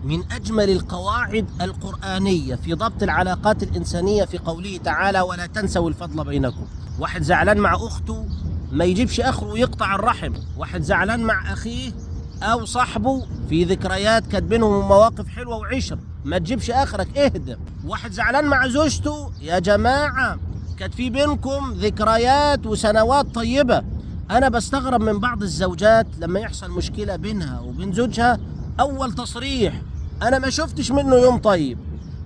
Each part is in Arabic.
من أجمل القواعد القرآنية في ضبط العلاقات الإنسانية في قوله تعالى: ولا تنسوا الفضل بينكم. واحد زعلان مع أخته ما يجيبش آخره ويقطع الرحم. واحد زعلان مع أخيه أو صاحبه في ذكريات كانت بينهم مواقف حلوة وعشر، ما تجيبش آخرك، اهدى. واحد زعلان مع زوجته، يا جماعة كانت في بينكم ذكريات وسنوات طيبة. أنا بستغرب من بعض الزوجات لما يحصل مشكلة بينها وبين زوجها، أول تصريح: أنا ما شفتش منه يوم طيب.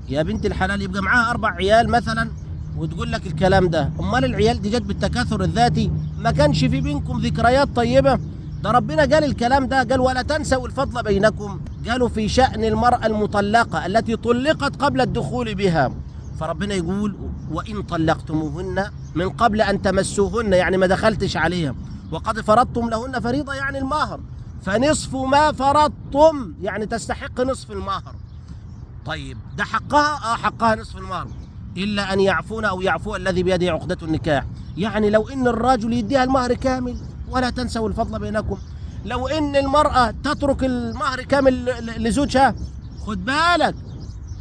يا بنت الحلال، يبقى معاها 4 عيال مثلا وتقول لك الكلام ده. أمال العيال دي جت بالتكاثر الذاتي؟ ما كانش في بينكم ذكريات طيبة؟ ده ربنا قال الكلام ده، قال: ولا تنسوا الفضل بينكم. قالوا في شأن المرأة المطلقة التي طلقت قبل الدخول بها، فربنا يقول: وإن طلقتموهن من قبل أن تمسوهن، يعني ما دخلتش عليها، وقد فرضتم لهن فريضة، يعني المهر، فنصف ما فرضتم، يعني تستحق نصف المهر. طيب ده حقها؟ حقها نصف المهر، إلا أن يعفون أو يعفو الذي بيده عقدة النكاح. يعني لو إن الرجل يديها المهر كامل، ولا تنسوا الفضل بينكم. لو إن المرأة تترك المهر كامل لزوجها، خد بالك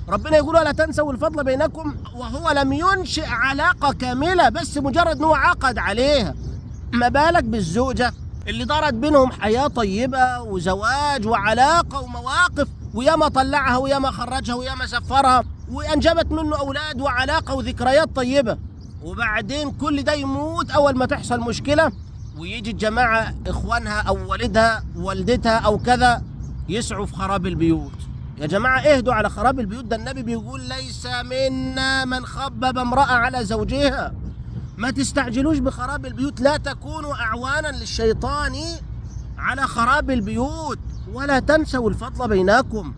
ربنا يقول: ولا تنسوا الفضل بينكم، وهو لم ينشئ علاقة كاملة، بس مجرد أنه عقد عليها. ما بالك بالزوجة اللي دارت بينهم حياة طيبة وزواج وعلاقة ومواقف، وياما طلعها وياما خرجها وياما سفرها وأنجبت منه أولاد وعلاقة وذكريات طيبة، وبعدين كل ده يموت أول ما تحصل مشكلة، ويجي الجماعة إخوانها أو والدها والدتها أو كذا يسعوا في خراب البيوت. يا جماعة اهدوا على خراب البيوت، ده النبي بيقول: ليس منا من خبب امرأة على زوجها. ما تستعجلوش بخراب البيوت، لا تكونوا أعوانا للشيطان على خراب البيوت. ولا تنسوا الفضل بينكم.